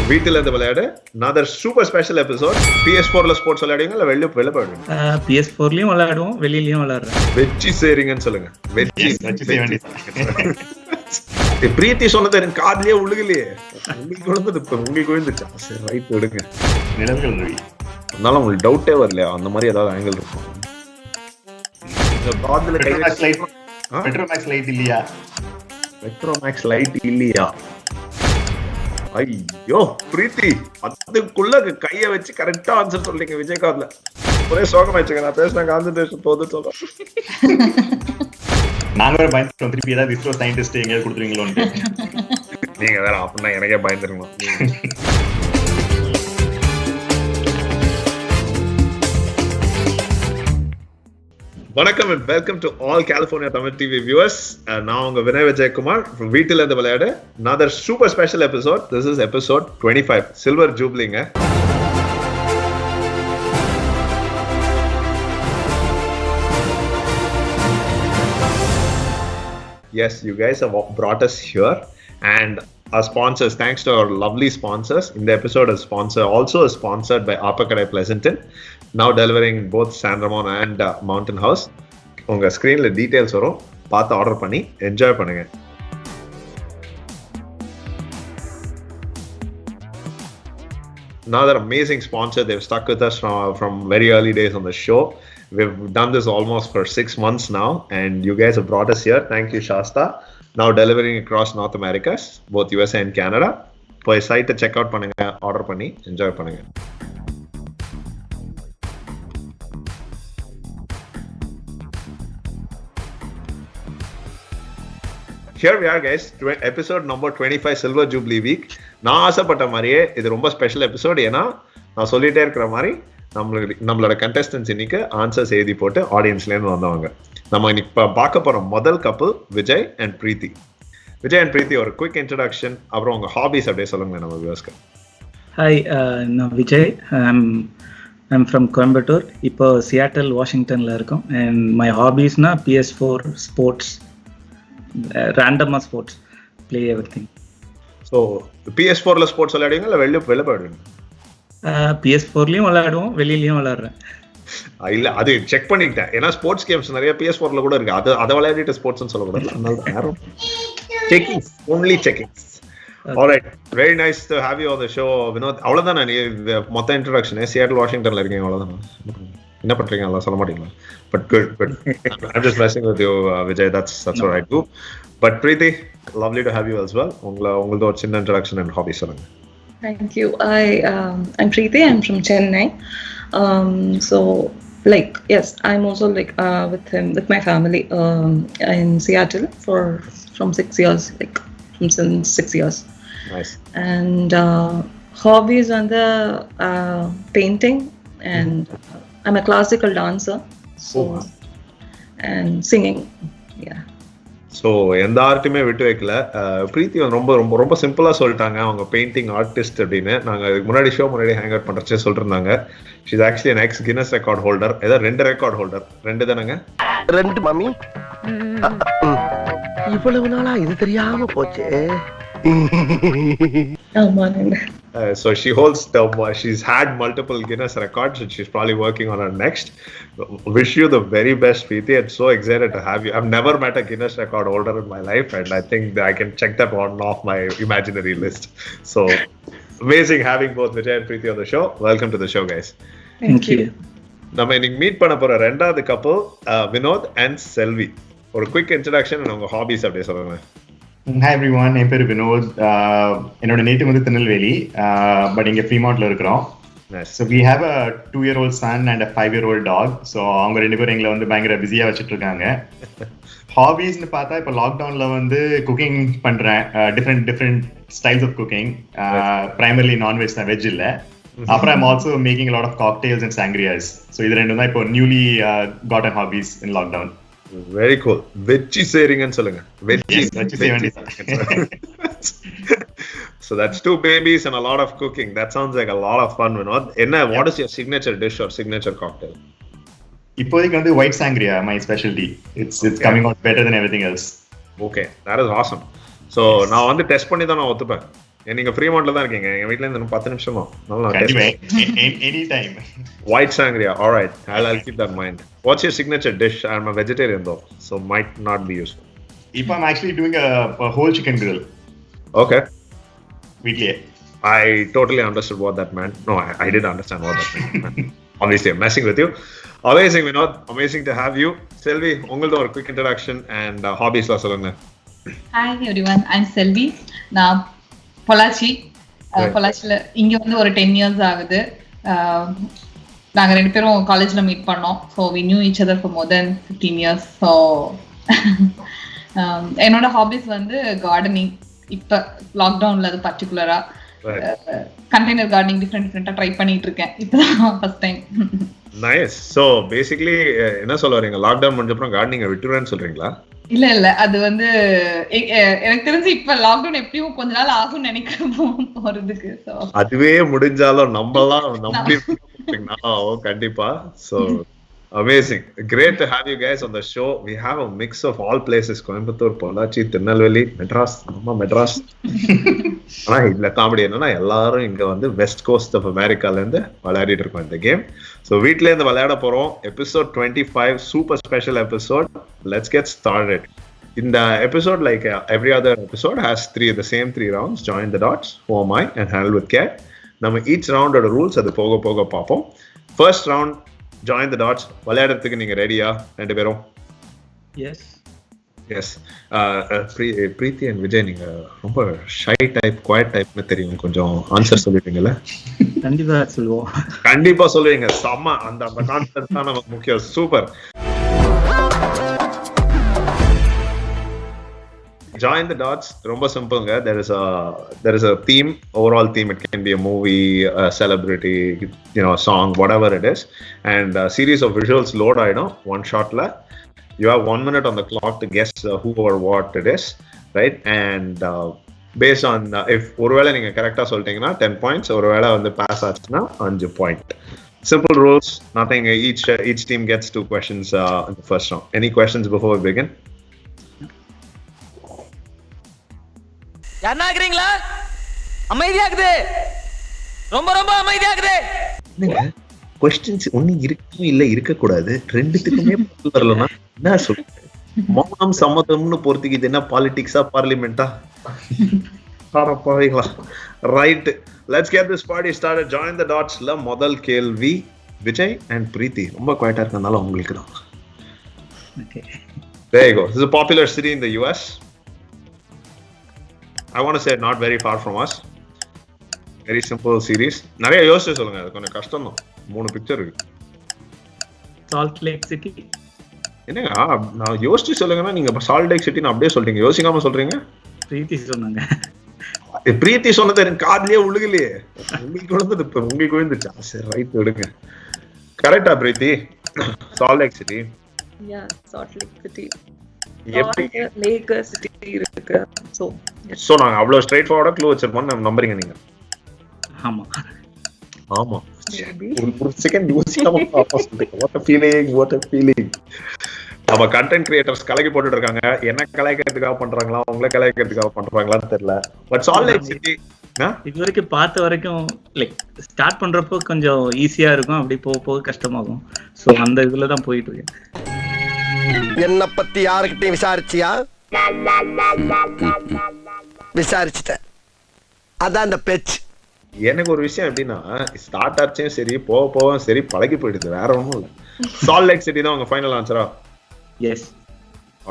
வீட்டில இருந்து விளையாடு another super special episode. PS4ல ஸ்போர்ட்ஸ் விளையாடுவீங்க இல்ல வெளிய போயிடுவீங்க? PS4லயும் விளையாடுவோம், வெளியிலயும் விளையாடுறேன். வெச்சி சேரிங்கன்னு சொல்லுங்க. வெச்சி செய்ய வேண்டியது. பிரீத்தி சொன்னது எனக்கு காதுலயே உழுகலையே. உங்களுக்கு விழுந்துச்சா? சரி ரைட் விடுங்க. நிலவுகள் ரவி. அதனால உங்களுக்கு டவுட்டே வரலையா? அந்த மாதிரி ஏதாவது ஆங்கிள் இருக்கும். இந்த காதுல பெட்ரோமேக்ஸ் லைட் இல்லையா? பெட்ரோமேக்ஸ் லைட் இல்லையா? ஐயோ பிரீத்தி, அதுக்குள்ள கைய வச்சு கரெக்டா ஆன்சர் சொல்றீங்க விஜயகாந்த்ல. ஒரே சோகமாயிடுச்சுங்க, நான் பேசின கான்சென்ட்ரேஷன் போகுது சொல்ல. நாங்க வேற பயந்துட்டோம், திருப்பி ஏதாவது இஸ்ரோ சயின்டிஸ்ட் எங்கேயாவது கொடுத்துருவீங்களோன்னு. நீங்க வேற அப்படின்னா எனக்கே பயந்துருக்கணும். வணக்கம் and welcome to all California Tamil TV viewers. நான் உங்க வினய் விஜயகுமார் from வீட்டில இருந்து விளையாடு. Another super special episode. This is episode 25, Silver Jubilee. Yes, you guys have brought us here and our sponsors, thanks to our lovely sponsors. In the episode also is sponsored by Apakadai Pleasanton, now delivering both San Ramon and Mountain House. உங்க ஸ்கிரீன்ல details வரும், பார்த்து order பண்ணி enjoy பண்ணுங்க. Another amazing sponsor. They've stuck with us from very early days on the show. We've done this almost for 6 months now, and you guys have brought us here. Thank you, Shasta. Now delivering across North America, both USA and Canada. போய் சைட்டை check out பண்ணுங்க, order பண்ணி enjoy பண்ணுங்க. Here we are guys, episode number 25, Silver Jubilee week. நான் ஆசைப்பட்ட மாதிரியே இது ரொம்ப ஸ்பெஷல் எபிசோட். ஏன்னா நான் சொல்லிட்டே இருக்கிற மாதிரி நம்மளோட கண்டெஸ்டன்ஸ் இன்னைக்கு ஆன்சர்ஸ் எழுதி போட்டு ஆடியன்ஸ்லேருந்து வந்தவங்க. நம்ம இன்னைக்கு பார்க்க போகிற முதல் கப்பல் விஜய் அண்ட் பிரீத்தி. விஜய் அண்ட் பிரீத்தி, ஒரு குவிக் இன்ட்ரடக்ஷன், அப்புறம் உங்கள் ஹாபிஸ் அப்படியே சொல்லுங்க நம்ம வியூவர்ஸ்க்கு. ஹாய், நான் விஜய். I'm from Coimbatore. இப்போ சியாட்டல் வாஷிங்டனில் இருக்கோம். அண்ட் மை ஹாபிஸ்னா PS4 ஸ்போர்ட்ஸ், ரேண்டமாக ஸ்போர்ட்ஸ், ப்ளே எவ்ரிதிங். ஸோ PS4ல ஸ்போர்ட்ஸ் விளையாடுவீங்க இல்லை வெளில போயிடுவீங்க? PS4லயும் விளையாடுவோம், வெளியிலயும் விளையாடுறேன். இல்ல அது செக் பண்ணிட்டேன், ஏன்னா ஸ்போர்ட்ஸ் கேம்ஸ் நிறைய PS4ல கூட இருக்கு. அதை விளையாடிட்டு ஸ்போர்ட்ஸ்னு சொல்லக்கூடாது. Checkings, only checkings. Alright, very nice to have you on the show, Vinod. அவ்வளவுதான் நீ மொத்த இன்ட்ரோடக்ஷன். சியாட்டில் வாஷிங்டன்ல இருக்கீங்க, அவ்வளவுதான். என்ன பண்றீங்க அதெல்லாம் சொல்ல மாட்டீங்களா? But good. I'm just messing with you, Vijay. That's what I do. But Preeti, lovely to have you as well. உங்களோட ஒரு சின்ன இன்ட்ரோடக்ஷன் and hobby சொல்லுங்க. Thank you. I'm Preeti. I'm from Chennai. So yes, I'm also with my family in Seattle from 6 years, since 6 years. Nice. And hobbies on the painting, and I'm a classical dancer. So and singing. Yeah. So எந்த ஆர்ட்டுமே விட்டு வைக்கல. பிரீத்தி ரொம்ப ரொம்ப ரொம்ப சிம்பிளாக சொல்லிட்டாங்க அவங்க painting artist அப்படின்னு. நாங்கள் இதுக்கு முன்னாடி முன்னாடி ஹேங் அவுட் பண்ணுறச்சே சொல்லிருந்தாங்க. She's actually an ex Guinness record holder. ஏதோ 2 ரெக்கார்ட் ஹோல்டர். 2 தானங்க? 2 மாமி. இவ்வளவு நாளா இது தெரியாம போச்சே. So she holds she's had multiple Guinness records and she's probably working on her next. Wish you the very best, Preeti. I'm so excited to have you. I've never met a Guinness record holder in my life, and I think that I can check that one off my imaginary list. So amazing having both Vijay and Preeti on the show. Welcome to the show, guys. Thank you. நம்ம இன்னைக்கு meet பண்ண போற ரெண்டாவது கப்பல் Vinod and செல்வி. ஒரு quick introduction and உங்க ஹாபிஸ் அப்படியே சொல்லுங்க. Hi everyone, என் பேர் வினோத். என்னோட நேட்டிவ் வந்து திருநெல்வேலி, பட் இங்கே ஃப்ரீமார்ட்ல இருக்கிறோம். So we have a 2-year-old son and a 5-year-old dog. So அவங்க 2 பேரும் எங்களை வந்து பயங்கர பிஸியாக வச்சுட்டு இருக்காங்க. ஹாபிஸ்ன்னு பார்த்தா இப்போ லாக்டவுன்ல வந்து குக்கிங் பண்றேன். Different styles of cooking. Primarily non-veg தான், வெஜ் இல்லை. அப்புறம் I'm also making a lot of cocktails and sangrias. So இது 2 தான் இப்போ newly gotten hobbies in lockdown. Very cool. வெச்சி சேரிங்கன்னு சொல்லுங்க. வெச்சி செய்ய வேண்டியது. So that's 2 babies and a lot of cooking. That sounds like a lot of fun, Vinod. What is your signature dish or signature cocktail? இப்போதைக்கு வந்து white sangria, my specialty. It's coming out better than everything else. Okay, that is awesome. So நான் வந்து test பண்ணி தான் நான் ஒத்துப்பேன். நீங்க ஃப்ரீமான்ட்ல தான் இருக்கீங்க. எங்க வீட்ல இருந்து 10 நிமிஷம் தான். நல்லா any time. White sangria. All right. I'll keep that in mind. What's your signature dish? I'm a vegetarian though, so might not be useful. If I'm actually doing a whole chicken grill. Okay. Weekly. I totally understood what that meant. No, I didn't understand what that meant. Obviously, I'm messing with you. Amazing, Vinod. Amazing to have you. Selvi, ungalda or quick introduction and hobbies la solunga. Hi everyone, I'm Selvi. நான் பொள்ளாச்சி பொள்ளாச்சியில் இங்கே வந்து ஒரு 10 years ஆகுது. நாங்கள் 2 பேரும் காலேஜில் meet பண்ணோம். So we knew each other for more than 15 years. So என்னோட ஹாபிஸ் வந்து கார்டனிங். இப்போ லாக்டவுனில் அது பர்டிகுலராக கண்டெய்னர் கார்டனிங் டிஃப்ரெண்ட்டாக ட்ரை பண்ணிட்டு இருக்கேன். இப்போதான் first time. Nice. So basically என்ன சொல்ல வரீங்க, லாக்டவுன் முடிஞ்ச அப்புறம் கார்டனிங்கை விட்டுருவேன்னு சொல்றீங்களா? இல்ல அது வந்து எனக்கு தெரிஞ்சு இப்ப லாக்டவுன் எப்படியும் கொஞ்ச நாள் ஆகும்னு நினைக்கிறேன் போறதுக்கு. அதுவே முடிஞ்சாலும் நம்மலாம் நம்பி கண்டிப்பா. So amazing, great to have you guys on the show. We have a mix of all places, Coimbatore, Pollachi, Tirunelveli, Madras. Madras. ஆனா இதுல காமெடி என்னன்னா எல்லாரும் இங்க வந்து வெஸ்ட் கோஸ்ட் ஆஃப் அமெரிக்கால இருந்து விளையாடிட்டு இருக்கோம் இந்த கேம். ஸோ வீட்ல இருந்து விளையாட போறோம். Episode 25, super special episode. Let's get started. இந்த episode, like every other episode, has the same 3 rounds. Join the dots, who am I, and handle with care. நம்ம each round ஓட ரூல்ஸ் அது போக போக பார்ப்போம். First round, join the dots. விளையாடுறதுக்கு நீங்க ரெடியா 2 பேரும்? Yes. Yes. Preethi and Vijay, நீங்க ரொம்ப ஷை டைப், குவைட் டைப்னு தெரியும். கொஞ்சம் ஆன்சர் சொல்லிட்டீங்கல்ல? கண்டிப்பா சொல்லுவோம். கண்டிப்பா சொல்லுவீங்க. செம்ம. அந்த கான்ஃபிடன்ஸ் தான் நமக்கு முக்கியம். சூப்பர். Join the dots. ரொம்ப சிம்பிள்ங்க. There is a theme, overall theme. It can be a movie, a celebrity, a song, whatever it is. And a series of visuals load ஆயிடும் one shotல. You have 1 minute on the clock to guess who or what it is, right? And based on if ஒருவேளை நீங்க கரெக்டா சொல்லிட்டீங்கன்னா 10 points, ஒருவேளை வந்து pass ஆச்சுன்னா 5 point. Simple rules, nothing. Each team gets 2 questions in the first round. Any questions before we begin? யாரா இருக்கீங்களா? அமைதியாகுது. ரொம்ப ரொம்ப அமைதியாகுது. என்னங்க क्वेश्चंस ஒண்ணு இருக்கும் இல்ல இருக்க கூடாது. ரெண்டுத்துக்குமே பதில் வரலனா என்ன சொல்றது? மௌனம் சம்மதம்னு பொறுத்துக்கு இது என்ன பாலிடிக்ஸா பார்லிமெண்டா? பாரப்பாவீங்களா? Right, let's get this party started. Join the டாட்ஸ்ல முதல் கேள்வி விஜய் அண்ட் பிரீத்தி. ரொம்ப குவைட்டா இருக்கனால உங்களுக்கு தான். Okay. There you go. This is a popular city in the US. I want to say not very far from us. Very simple series. நிறைய யோசிச்சு சொல்லுங்க. அது கொஞ்சம் கஷ்டம் தான். 3 பிக்சர் இருக்கு. Salt Lake City. என்னங்க நான் யோசிச்சு சொல்லுங்கன்னா நீங்க சால்ட் லேக் சிட்டின்னு அப்படியே சொல்றீங்க, யோசிக்காம சொல்றீங்க. பிரீத்தி சொன்னாங்க. பிரீத்தி சொன்னது எனக்கு காதுலயே உழுகலையே. உங்களுக்கு விழுந்துச்சா? சரி, ரைட், விடுங்க. கரெக்டா Preethi? Salt Lake City. Yeah, Salt Lake City. எப்படி லேக் சிட்டி இருக்கு. சோ நாங்க அவ்வளவு ஸ்ட்ரைட் ஃபார்வர்டா க்ளூ வச்சிருப்போம். நம்புறீங்க நீங்க? ஆமா ஆமா. ஒரு செகண்ட் யோசிக்காம பாப்பா சொல்றீங்க. what a feeling. நம்ம கண்டென்ட் கிரியேட்டர்ஸ் கலக்கி போட்டுட்டு இருக்காங்க. என்ன கலாய்க்கிறதுக்காக பண்றாங்களா, உங்களை கலாய்க்கிறதுக்காக பண்றாங்களான்னு தெரியல. பட் சால்ட் லேக் சிட்டி இது வரைக்கும் பார்த்த வரைக்கும் லைக் ஸ்டார்ட் பண்றப்போ கொஞ்சம் ஈஸியா இருக்கும், அப்படி போக போக கஷ்டமாகும். ஸோ அந்த இதுல தான் போயிட்டு இருக்கேன். என்ன பத்தி யாருக்கிட்டையும் விசாரிச்சியா? விசாரிச்சுட்டேன். அதான் அந்த பேச்சு. எனக்கு ஒரு விஷயம் எப்படின்னா, ஸ்டார்ட் ஆச்சும் சரி, போக போக சரி, பழகி போயிடுது. வேற ஒன்றும் இல்லை. சால்ட் லேக் சிட்டி தான் உங்க ஃபைனல் ஆன்சரா? Yes.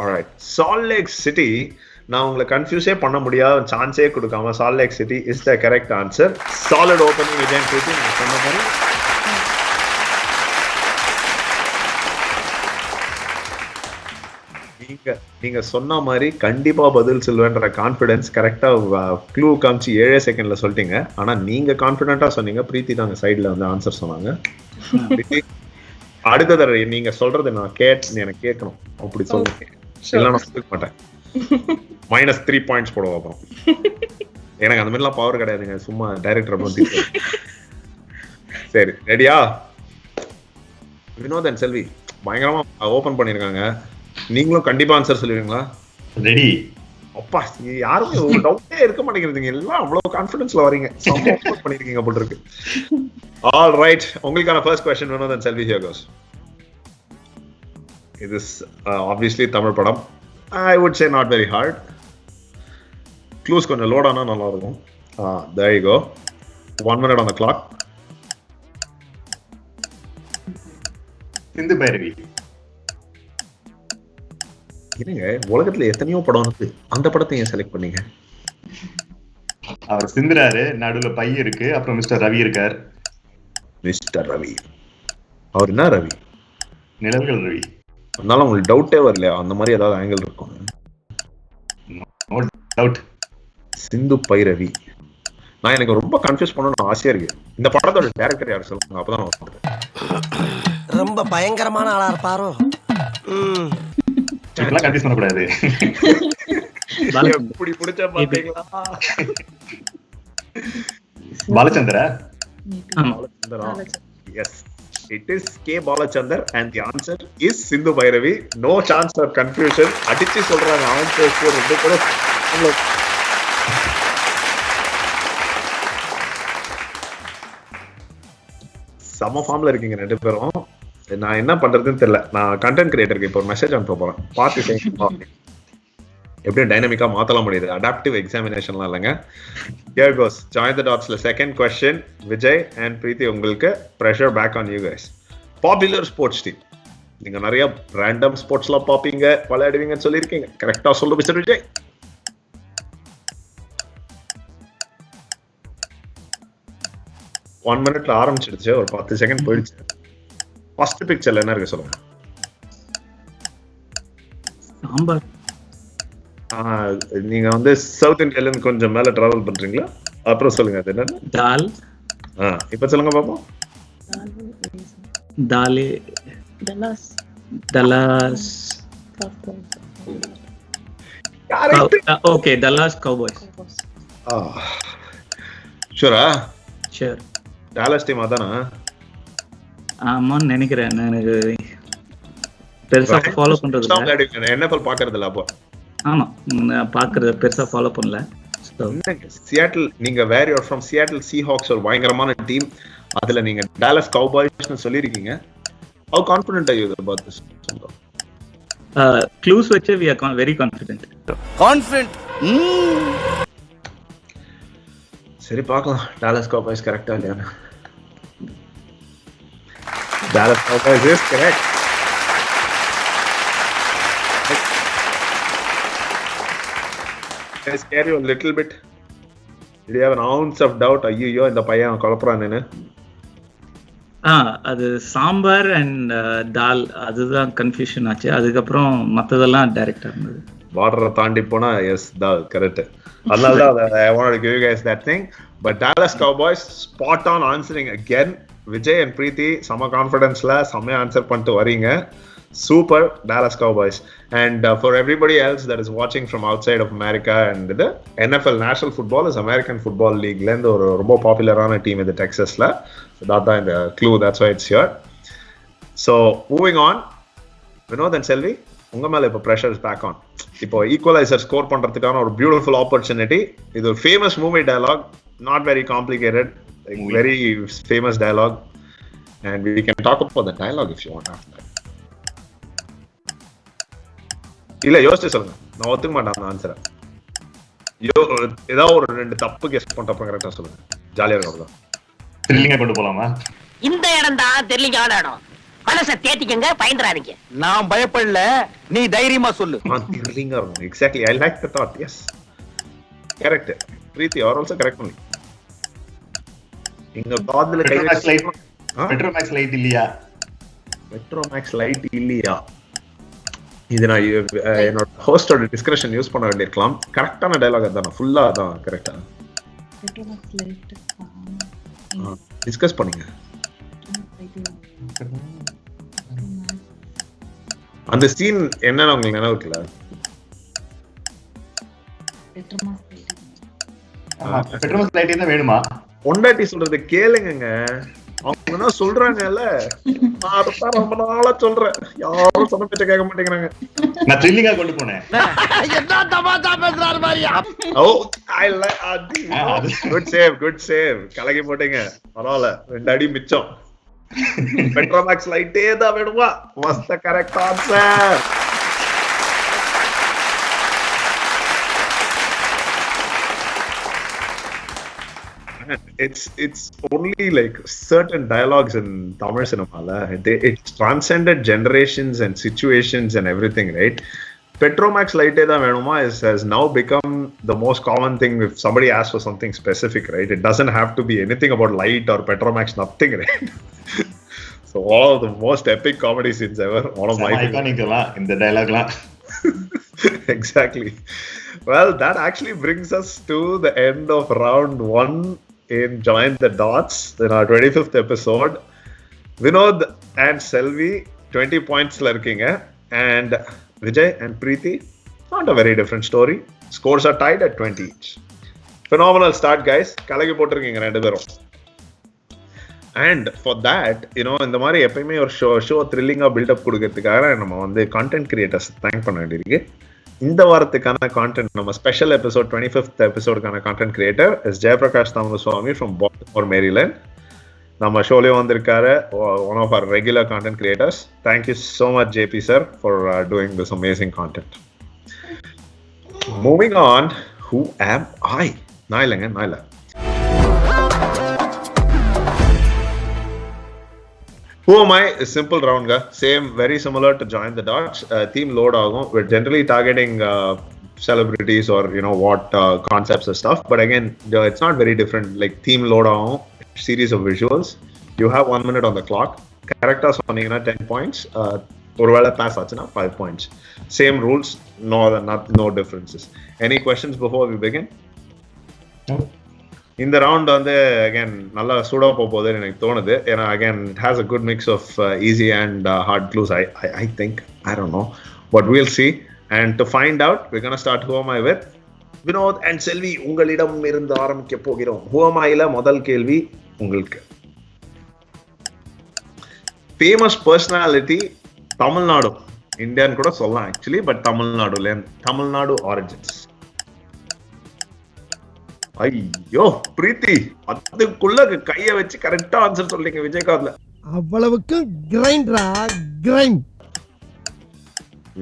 Alright. Salt Lake City. நான் உங்களை கன்ஃபியூஸே பண்ண முடியாத சான்ஸே கொடுக்காம Salt Lake City is the correct answer. Solid opening Vijay Preethi, நீங்க சொன்ன மாதிரி நீங்க சொன்ன மாதிரி கண்டிப்பா பதில் சொல்லுவேன்ற கான்ஃபிடன்ஸ் கரெக்டா க்ளூ காமிச்சு 7 செகண்ட்ல சொல்லிட்டீங்க. ஆனா நீங்க கான்ஃபிடென்ட்டா சொன்னீங்க. பிரீத்தி தாங்க சைட்ல வந்து ஆன்சர் சொன்னாங்க. அடுத்த தடவை நீங்க சொல்றது நான் எனக்கு கேட்கணும். அப்படி சொல்லுங்க, இல்ல நான் சொல்ல மாட்டேன். -3 பாயிண்ட்ஸ் போடுவோம். அப்புறம் எனக்கு அந்த மாதிரிலாம் பவர் கிடையாதுங்க, சும்மா டைரக்டர் பத்தி. சரி, ரெடியா? வினோத் அண்ட் செல்வி பயங்கரமா ஓபன் பண்ணிருக்காங்க. நீங்களும் கண்டிப்பா ஆன்சர் சொல்லுவீங்களா? ரெடி. அப்பா யாருமே ஒரு டவுட்டே இருக்க மாட்டேங்கிறதுங்க, எல்லாம் அவ்வளவு கான்ஃபிடன்ஸ்ல வரீங்க, பண்ணிருக்கீங்க போல இருக்கு. ஆல் ரைட், உங்களுக்கான first question Vinod and Selvi here goes. It is obviously Tamil படம். I would say not very hard. Clues கொஞ்சம் லோட் ஆனா நல்லா இருக்கும். There you go. 1 minute on the clock. Sindhu Bhairavi. இருங்க, உலகத்துல எத்தனையோ படம் இருக்கு, அந்த படத்தை ஏன் செலக்ட் பண்ணீங்க? அவர் சிந்துறாரு, நடுவுல பை இருக்கு, அப்புறம் மிஸ்டர் ரவி இருக்கார். மிஸ்டர் ரவி, அவர் என்ன ரவி? நிழல்கள் ரவி. அதனால உங்களுக்கு டவுட்டே வரலையா? அந்த மாதிரி ஏதாவது ஆங்கிள் இருக்கும்? No doubt. சிந்து பைரவி. நான் எனக்கு ரொம்ப கன்ஃபியூஸ் பண்ணணும்னு ஆசையா இருக்கு. இந்த படத்தோட டைரக்டர் யார் சொல்லுங்க, அப்பதான் நான் ரொம்ப பயங்கரமான ஆளா இருப்பாரோ. இப்பெல்லாம் கன்ஃபியூஸ் பண்ணக்கூடாது. எப்படி பிடிச்சா பாத்தீங்களா? Balachandra. Yes, it is K. Balachandar and the answer is Sindhu Bhairavi. No chance of confusion. அடிச்சு சொல்றாங்க ஆன்சர் ரெண்டு கூட. சம ஃபார்ம்ல இருக்கீங்க ரெண்டு பேரும். நான் என்ன பண்றதுன்னு தெரியல. நான் கண்டென்ட் கிரியேட்டருக்கு இப்போ ஒரு மெசேஜ் அனுப்ப போறேன். பார்த்து எப்படி டைனமிக்கா மாத்தலாம் முடியுது. அடாப்டிவ் எக்ஸாமினேஷன்லாம் இல்லைங்க. Here goes. Join the dots. Second question, Vijay and Preeti, உங்களுக்கு pressure back on you guys. Popular sports team. நீங்க நிறைய random ஸ்போர்ட்ஸ்லாம் பாப்பீங்க, விளையாடுவீங்கன்னு சொல்லியிருக்கீங்க. கரெக்டா சொல்லு மிஸ்டர் விஜய். 1 minute ஆரம்பிச்சிடுச்சு, ஒரு 10 செகண்ட் போயிடுச்சு. ஃபர்ஸ்ட் பிக்சர்ல என்ன இருக்கு சொல்லுங்க. சாம்பார். நீங்க வந்து சவுத் இந்தியால இருந்து கொஞ்சம் மேல டிராவல் பண்றீங்களா? அப்புறம் சொல்லுங்க அது என்ன? தால். இப்ப சொல்லுங்க பாப்போம். தாலே. Dallas. Dallas. Okay, Dallas Cowboys. ஷூரா? Sure. டாலஸ் டீம் அதானா? ஆமான்னு நினைக்கிறேன். எனக்கு பெருசா ஃபாலோ பண்றது இல்ல. NFL பாக்குறது இல்ல அப்போ? ஆமா, நான் பாக்குறது பெருசா ஃபாலோ பண்ணல. சியாட்டில், நீங்க where you are from Seattle Seahawks ஒரு பயங்கரமான டீம். அதுல நீங்க டாலஸ் கவுபாய்ஸ்னு சொல்லிருக்கீங்க. How confident are you about this? Clues வச்சு we are very confident. Confident. சரி பார்க்கலாம் டாலஸ் கவுபாய்ஸ் கரெக்டா இல்லையா. Dallas cowboys is correct. Can I scare you a little bit? Did you have an ounce of doubt? ஐயோ இந்த பையன் குழப்பறானேன்னு. அது sambar and தால், அதுதான் கன்ஃபியூஷன் ஆச்சு. அதுக்கப்புறம் மற்றதெல்லாம் டைரக்டா இருந்தது. பார்டரை தாண்டி போனா எஸ் தால் கரெக்ட். அதனால தான் I wanted to give you guys that thing. But Dallas Cowboys spot on answering again. Vijay and Preeti sama confidence-la sama answer பண்ணிட்டு வரீங்க. Super Dallas Cowboys. And for everybody else that is watching from outside of America, and the NFL National Football is American Football League la ஒரு ரொம்ப பாப்புலரான team இது டெக்சாஸ்ல. That's the clue, that's why it's here. So moving on, Vinod and Selvi, உங்க மேல இப்போ pressure is back on. இப்போ equaliser score பண்றதுக்கான ஒரு பியூட்டிஃபுல் ஆப்பர்ச்சுனிட்டி. இது ஒரு famous movie dialogue, not very complicated, like very famous dialogue, and we can talk about the dialogue if you want after that. இல்ல யோசிச்சு சொல்லுங்க, நான் ஒத்துக்க மாட்டேன் அந்த ஆன்சரை. ஏதாவது ஒரு ரெண்டு தப்பு கெஸ் பண்ணிட்டு அப்புறம் கரெக்டா சொல்லுங்க, ஜாலியா இருக்கும். த்ரில்லிங்கா கொண்டு போலாமா? இந்த இடம் தான் த்ரில்லிங்கான இடம். மனசை தேத்திக்கங்க, பயந்துறாதீங்க. நான் பயப்படல, நீ தைரியமா சொல்லு. த்ரில்லிங்கா இருக்கும். Exactly, I like the thought. Yes correct. Preethi are also correct பண்ணி. இங்க காதுல கை பெட்ரோமேக்ஸ் லைட் இல்லையா? பெட்ரோமேக்ஸ் லைட் இல்லையா? இது நான் என்னோட ஹோஸ்டோட டிஸ்கஷன் யூஸ் பண்ண வேண்டியிருக்கலாம். கரெக்டான டயலாக் அதான், ஃபுல்லா அதான் கரெக்டா டிஸ்கஸ் பண்ணுங்க. அந்த சீன் என்னன்னு உங்களுக்கு நினைவு இருக்குல்ல? பெட்ரோமேக்ஸ் லைட் என்ன வேணுமா? பொண்டாட்டி சொல்றது கேளுங்க. அவங்க ஆனா சொல்றாங்கல்ல, நான் அதான் ரொம்ப நாளா சொல்றேன், யாரும் சொன்ன பேச்ச கேட்க மாட்டேங்கிறாங்க. நான் த்ரில்லிங்கா கொண்டு போனேன். என்ன தமாஷா பேசுறாரு மாதிரியா? ஓ ஐ லைக் அது. குட் சேவ் கலக்கி போட்டீங்க, பரவாயில்ல, 2 அடி மிச்சம். பெட்ரோமேக்ஸ் லைட்டே தான் வேணுமா? Was the correct answer. It's only like certain dialogues in Tamil cinema la, it's transcended generations and situations and everything, right? Petromax light da venuma has now become the most common thing if somebody asks for something specific, right? It doesn't have to be anything about light or Petromax, nothing, right? So all of the most epic comedy scenes ever, one of my iconic la in the dialogue la. Exactly. Well, that actually brings us to the end of round 1 in Join the Dots in our 25th episode. Vinod and Selvi 20 points la irkinga, and Vijay and Preeti, not a very different story. Scores are tied at 20 each. Phenomenal start, guys. Kalagi potirkinga rendu perum. And for that, you know, இந்த மாதிரி எப்பயுமே ஒரு show த்ரில்லிங்கா build up கொடுக்கறதுக்காக நம்ம வந்து content creators thank பண்ண வேண்டியிருக்கு. இந்த வாரத்துக்கான கான்டென்ட், நம்ம ஸ்பெஷல் எபிசோட் 25th எபிசோடுக்கான content creator is Jayaprakash Thamaraswamy from Baltimore, Maryland. நம்ம ஷோலயும் வந்திருக்காரு, one of our regular content creators. Thank you so much JP sir for doing this amazing content. Moving on, who am I? நான் இல்ல. Who am I? A simple round ga. Same, very similar to Join the Dots. Theme load agum. We're generally targeting celebrities or, you know, what concepts and stuff. But again, it's not very different. Like theme load agum, series of visuals. You have 1 minute on the clock. Characters on 10 points. Orvala pass achina 5 points. Same rules. No differences. Any questions before we begin? No. இந்த round வந்து again நல்லா சூடா போகுதுன்னு எனக்கு தோணுது. ஏன்னா again it has a good mix of easy and hard clues. I think, I don't know, but we'll see. And to find out we gonna start who am I with Vinod and Selvi. உங்களிடம் இருந்து ஆரம்பிக்க போகிறோம். Who அம் ஐல முதல் கேள்வி உங்களுக்கு. Famous personality, Tamil Nadu, இந்தியான்னு கூட சொல்லலாம் ஆக்சுவலி, பட் தமிழ்நாடு ஆரிஜின்ஸ். ஐயோ பிரீத்தி, அதுக்குள்ள கைய வச்சு கரெக்டா ஆன்சர் சொல்றீங்க விஜயகாந்த்ல. அவ்வளவுக்கு கிரைண்டரா கிரைண்ட்.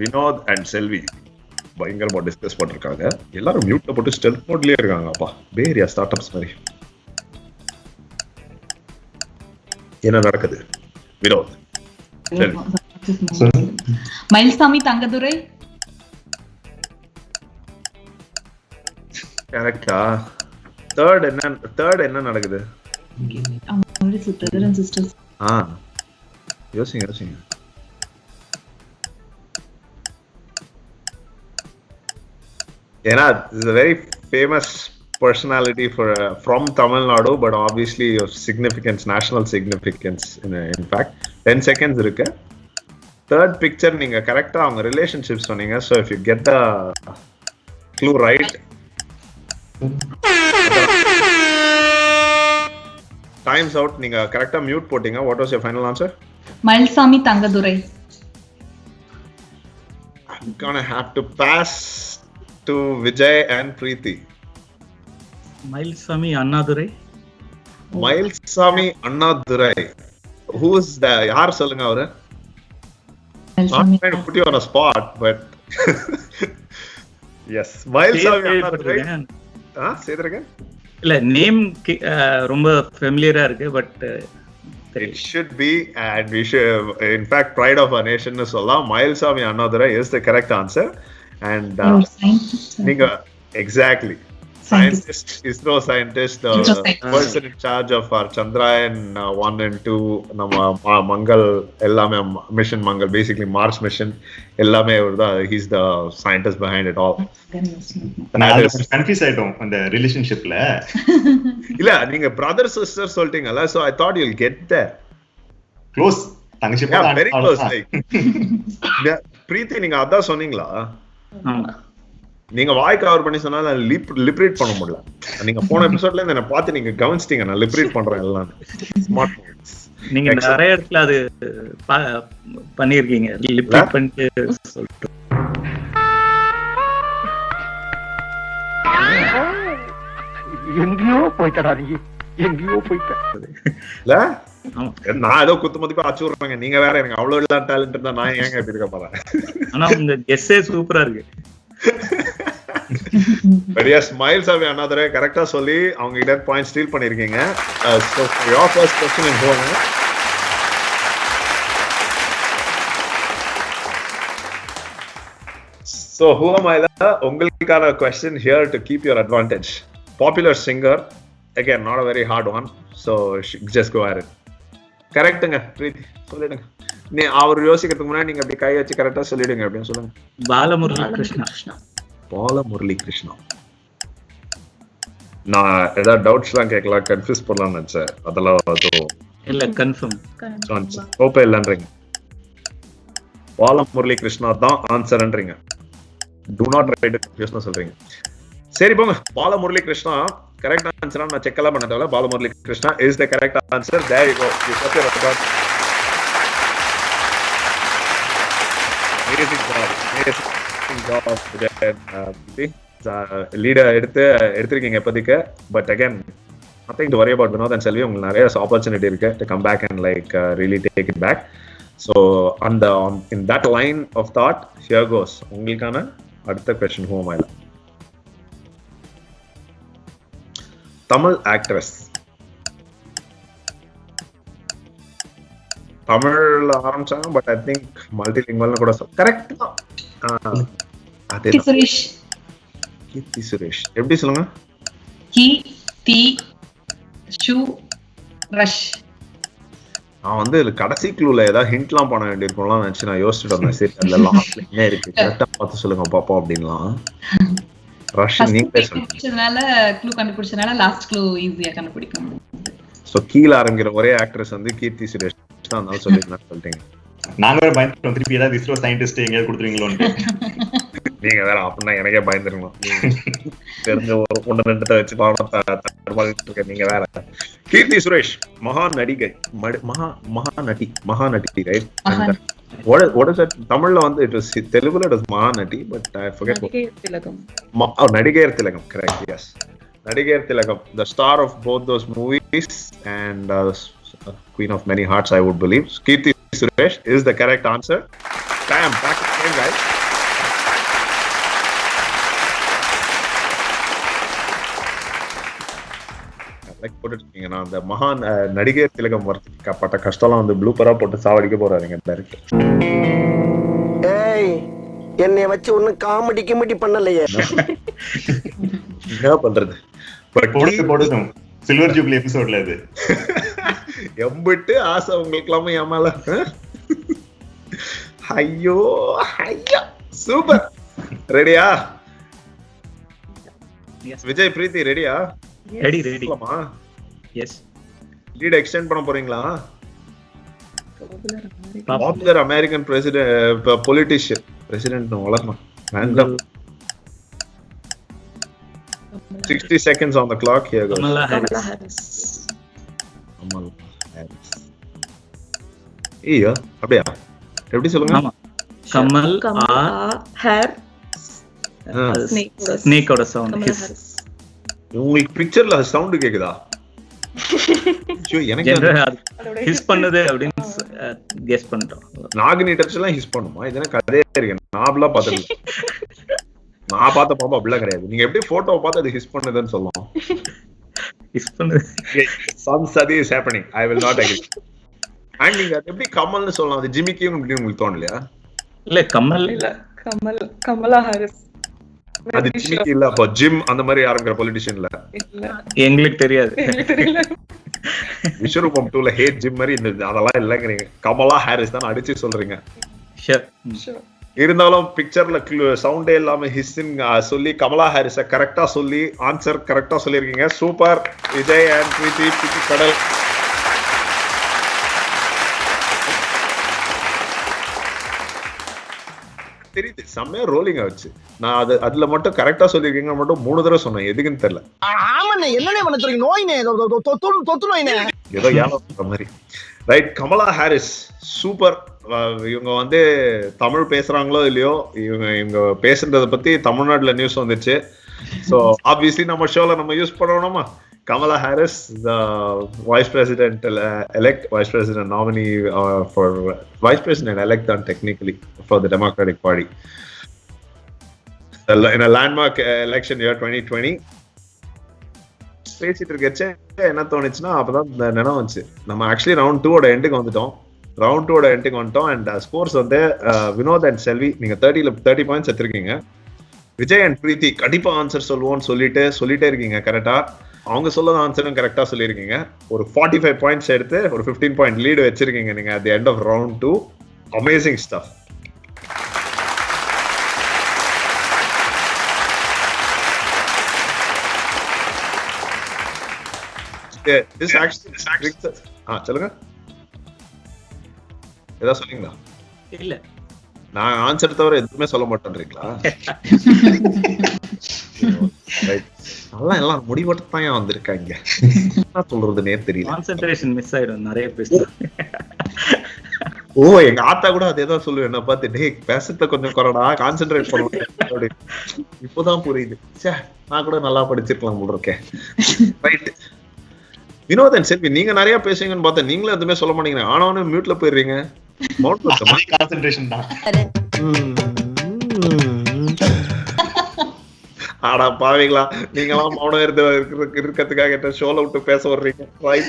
வினோத் அண்ட் செல்வி பயங்கரமா டிஸ்கஸ் பண்ணிருக்காங்க. எல்லாரும் மியூட்ல போட்டு ஸ்டெல்த் மோட்லயே இருக்காங்க. அப்பா பேரியா ஸ்டார்ட் அப்ஸ் மாதிரி. என்ன நடக்குது வினோத்? மயில்சாமி தங்கதுரை. கரெக்டா? தேர்ட் என்ன நடக்குது? யோசிங்க. ஏன்னா this is a very famous personality from Tamil Nadu, but obviously of significance, national significance. In fact 10 seconds இருக்கு. Third picture நீங்க கரெக்டா அவங்க ரிலேஷன்ஷிப் சொன்னீங்க. So if you get the clue right, time's out. நீங்க கரெக்ட்டா மியூட் போட்டீங்க. What was your final answer? Mayilsamy Thangadurai. I'm gonna have to pass to Vijay and Preeti. Mayilsamy Annadurai. Mayilsamy Annadurai. Who is the? யார் சொல்லுங்க அவரு? Not trying to put you on a spot, but yes, Mayilsamy Annadurai. Say that again. இல்ல, name ரொம்ப ஃபெமிலியரா இருக்கு, but it should be, and we should, in fact, pride of our nation nu solla. Mylsami Annadhurai is the correct answer. And ninga exactly scientist, ISRO scientist, person in charge of our Chandrayaan 1 and 2, nama Mangal ellame, mission Mangal, basically Mars mission ellame avurda. He's the scientist behind it all. நான் confuse ஆயிட்டோம் அந்த ரிலேஷன்ஷிப்ல. இல்ல, நீங்க brother sister சொல்லிட்டீங்கல, so I thought you'll get there. Close. தங்கச்சி போல. Yeah, very close. பிரீத்தி, நீங்க அதான் சொன்னீங்களா? நீங்க வாய் கவர் பண்ணி சொன்னா நான் லிப்ரேட் பண்ண முடியல. நீங்க போன எபிசோட்ல இருந்து என்ன பார்த்து நீங்க கவனிச்சிட்டீங்க. நான் லிப்ரேட் பண்றேன் எல்லாம். Smart moves. நீங்க நிறைய இடத்துல அது பண்ணிருக்கீங்க, லிப்ட் பண்ணிட்டு சொல்லிட்டு. எங்கேயோ போயிட்டடா நீ, எங்கேயோ போயிட்ட. இல்ல நான் ஏதோ குத்து மதிப்பா அச்சு விடுறாங்க, நீங்க வேற எனக்கு அவ்வளவு இல்ல டேலண்ட் இருந்தா நான் ஏங்க இப்படி இருக்க போறேன். ஆனா உங்க கெஸ்ஸே சூப்பரா இருக்கு. பெரிய ஸ்மைல்ஸ் ஆஃப் another கரெக்டா சொல்லி அவங்க கிட்ட பாயிண்ட் ஸ்டீல் பண்ணிருக்கீங்க. So for your first question in home, so who am I? உங்களுக்கான question here to keep your advantage. Popular singer, again not a very hard one, so just go at it. கரெக்ட்டுங்க பிரீத்தி, சொல்லிடுங்க. நீ அவர் யோசிக்கிறதுக்கு முன்னாடி நீங்க அப்படி கை வச்சு கரெக்டா சொல்லிடுங்க அப்படின்னு சொல்லுங்க. பாலமுரளி கிருஷ்ணா. பாலமுரளி கிருஷ்ணா. நான் ஏதாவது டவுட்ஸ்லாம் கேட்கலாம், கன்ஃபியூஸ் பண்ணலாம்னு நினைச்சேன். அதெல்லாம் அதுவும் இல்ல, கன்ஃபார்ம் ஓப்பே இல்லைன்றீங்க. பாலமுரளி கிருஷ்ணா தான் ஆன்சர்ன்றீங்க. டு நாட் ரைட் இட் கன்ஃபியூஸ்னு சொல்றீங்க. சரி போங்க, பாலமுரளி கிருஷ்ணா கரெக்ட் ஆன்சரா நான் செக் எல்லாம் பண்ணதால Balamurali Krishna is the correct answer. There you go. You got your record. Amazing job. Leader எடுத்திருக்கீங்க இப்போதைக்கு. But again nothing to worry about Vinod and Selvi. உங்களுக்கு நிறைய ஆப்பர்ச்சுனிட்டி இருக்கு to come back and like really take it back. So in that line of thought, here goes உங்களுக்கான அடுத்த question. Who am I? Tamil actress. தமிழ்ல ஆரம்பிச்சாங்க, but I think மல்டிலிங்குவல்னு கூட correct தான். அதே சுரேஷ். கீர்த்தி சுரேஷ். எப்படி சொல்லுங்க? நான் வந்து கடைசி க்ளூல ஏதாவது ஹிண்ட்லாம் பண்ண வேண்டியிருக்கும்லாம் நினைச்சு நான் யோசிச்சுட்டு வந்தேன். சரி, அதுல லாஸ்ட்ல என்ன இருக்கு கரெக்டா பார்த்து சொல்லுங்க பாப்போம் அப்படின்லாம். ரஷ் நீங்க கண்டுபிடிச்சதுனால லாஸ்ட் க்ளூ ஈஸியா கண்டுபிடிக்க முடியும். சோ கீழ ஆரம்பிக்கிற ஒரே ஆக்ட்ரஸ் வந்து கீர்த்தி சுரேஷ் தான். நான் சொல்லிட்டேன். நாங்க வேற பயந்துட்டோம், திருப்பி ஏதாவது இஸ்ரோ சயின்டிஸ்ட் எங்கேயாவது கொடுத்துருவீங்களோன்னு. நீங்க வேற அப்படின்னா எனக்கே பயந்துருக்கணும். தெரிஞ்ச ஒன்னு ரெண்டு வச்சு பாடம். நீங்க வேற. கீர்த்தி சுரேஷ் மகா நடிகை, Mahanati right? What is that? தமிழ்ல வந்து it was தெலுங்குல it was Mahanati, but I forget. நடிகையர் திலகம். Correct, yes. நடிகையர் திலகம், the star of both those movies and queen of many hearts, I would believe. Kirti Suresh is the correct answer. Bam, back again, guys. Like put it, you know, the மகான் நடிகையர் திலகம் வரதுக்கு பட்ட கஷ்டம்லாம் வந்து ப்ளூப்பரா போட்டு சாவடிக்க போறாருங்க director. ஏய், என்னைய வச்சு ஒன்னும் காமெடி கிமெடி பண்ணலையே. என்ன பண்றது? பட் போடுதும் சில்வர் ஜூப்ளி எபிசோட்ல இது எம்பிட்டு ஆசை உங்களுக்கு எல்லாமே ஏமால. ஐயோ ஐயா, சூப்பர். ரெடியா விஜய், பிரீத்தி ரெடியா? ரெடி. எஸ். லீட் எக்ஸ்டெண்ட் பண்ண போறீங்களா? Popular American president politician president வளரணும். 60 seconds on the clock. Here goes. Kamala Harris. ஐயோ, அப்படியா? எப்படி சொல்லுங்க? ஆமா, கமல் ஹேர் ஸ்னேக்கோட சவுண்ட். உங்களுக்கு பிக்சர்ல சவுண்ட் கேக்குதா? எனக்கு ஹிஸ் பண்ணது அப்படின்னு கெஸ் பண்ணிட்டோம். நாகினி டச் எல்லாம் ஹிஸ் பண்ணுமா? இது எனக்கு அதே இருக்கு. நாப்லாம் பார்த்தது. நான் பார்த்த பாப்பா அப்படிலாம் கிடையாது. நீங்க எப்படி போட்டோவை பார்த்து அது ஹிஸ் பண்ணுதுன்னு சொல்லலாம். ஹிஸ் பண்ணுது. Some study is happening. I will not agree. And நீங்க எப்படி கமல்னு சொல்லலாம்? அது ஜிமிக்கியும் இப்படி உங்களுக்கு தோணலையா? இல்ல, கமல் இல்ல, கமலா ஹாரிஸ். அது ஜிமிக்கி இல்ல. அப்ப ஜிம் அந்த மாதிரி ஆரம்பிக்கிற பொலிட்டிஷியன் இல்ல. எங்களுக்கு தெரியாது. விஸ்வரூபம் 2ல ஹேட் ஜிம் மாதிரி அதெல்லாம் இல்லைங்கிறீங்க. கமலா ஹாரிஸ் தான் அடிச்சு சொல்றீங்க. இருந்தாலும் பிக்சர்ல சவுண்டே இல்லாம ஹிஸ்ஸின் சொல்லி கமலா ஹாரிஸ கரெக்டா சொல்லி ஆன்சர் கரெக்டா சொல்லிருக்கீங்க. சூப்பர் விஜய் அண்ட் பிரீத்தி. பிடி கடல். தெரியுது, செம்மையா ரோலிங் ஆச்சு. நான் அதுல மட்டும் கரெக்டா சொல்லிருக்கீங்க மட்டும் 3 தடவை சொன்னேன். எதுக்குன்னு தெரியல. ஆமா, என்னனே பண்ண சொல்றீங்க? நோயினே, தொத்து நோயினே. ஏதோ ஏழை மாதிரி. Right, Kamala Harris super. இவங்க வந்து தமிழ் பேசுறாங்களோ இல்லையோ, இவங்க பேசுறத பத்தி தமிழ்நாட்டுல நியூஸ் வந்துச்சு. ஸோ ஆப்வியஸ்லி நம்ம ஷோல நம்ம யூஸ் பண்ணணுமா? Kamala Harris, the Vice President elect, Vice President nominee for Vice President elect, and technically for the Democratic Party in a landmark election year 2020. பேசிட்டு இருக்கச்சே என்ன தோணுச்சுன்னா, அப்பதான் நினைவு வந்துச்சு, நம்ம ஆக்சுவலி ரவுண்ட் 2 ஓட எண்டுக்கு வந்துட்டோம். அண்ட் ஸ்கோர்ஸ் வந்து வினோத் அண்ட் செல்வி, நீங்க 30 பாயிண்ட்ஸ் எடுத்திருக்கீங்க. விஜய் அண்ட் பிரீத்தி கண்டிப்பா ஆன்சர் சொல்லுவோம்னு சொல்லிட்டே இருக்கீங்க. கரெக்டா அவங்க சொல்ல ஆன்சரும் கரெக்டா சொல்லியிருக்கீங்க. ஒரு 45 பாயிண்ட்ஸ் எடுத்து ஒரு 15 பாயிண்ட் லீடு வச்சிருக்கீங்க நீங்க at the end of round 2. Amazing stuff. This actually சொல்லுங்க, ஏதா சொன்னீங்களா? இல்ல, நான் ஆன்சர் தவிர எதுவுமே சொல்ல மாட்டேன்றீங்களா? எல்லாம் முடிவெட்டு தான் வந்திருக்காங்க. என்ன சொல்றதுன்னே தெரியல. கான்சென்ட்ரேஷன் மிஸ் ஆயிடும் நிறைய பேச. ஓ, எங்க ஆத்தா கூட அதேதான் சொல்லுவேன் என்ன பார்த்து, டேய் பேசத்த கொஞ்சம் குறடா, கான்சென்ட்ரேட் பண்ணுவேன். இப்போதான் புரியுது, நான் கூட நல்லா படிச்சிருக்கலாம் போல இருக்கேன். ரைட், வினோத் அண்ட் செல்வி, நீங்க நிறைய பேசுவீங்கன்னு பார்த்தேன், நீங்களும் எதுவுமே சொல்ல மாட்டீங்க. ஆனாலும் மியூட்ல போயிடுறீங்க. கான்சென்ட்ரேஷன் தான். ஆடா பாவீங்களா, நீங்களாம் மௌனம் இருக்கிறதுக்காக என்ன ஷோல விட்டு பேச வர்றீங்க. Right.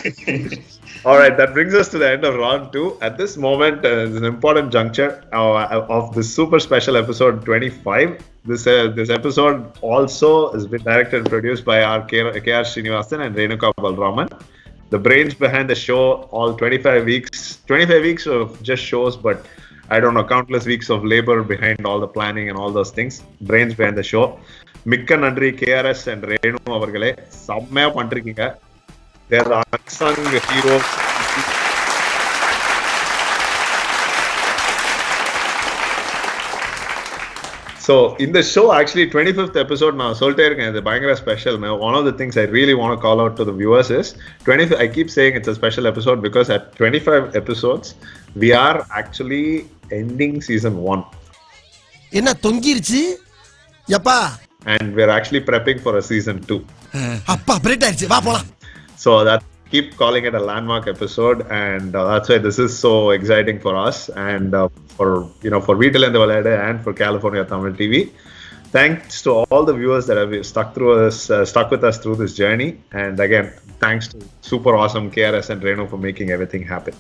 All right, that brings us to the end of round 2. At this moment, is an important juncture of this super special episode 25. This episode also has been directed and produced by our K.R. Srinivasan and Renuka Balraman. The brains behind the show, all 25 weeks of just shows, but I don't know, countless weeks of labor behind all the planning and all those things. Brains behind the show. மிக்க நன்றி KRS and Renu அவர்களே, செம்மையா பண்றீங்க. They are unsung heroes. So in the show, actually 25th episode, நான் சொல்லிட்டே இருக்கேன், இது பயங்கர special. One of the things I really want to call out to the viewers is 25. I keep saying it's a special episode because at 25 episodes we are actually ending season 1. என்ன தொங்கிருச்சு யப்பா? And we're actually prepping for a season 2. அப்பா பிரேட் ஆயிடுச்சு, வா போலாம். So that keep calling it a landmark episode, and that's why this is so exciting for us, and for for Veetilendhu Valayadu and for California Tamil TV. Thanks to all the viewers that have stuck with us through this journey, and again thanks to super awesome KRS and Renu for making everything happen.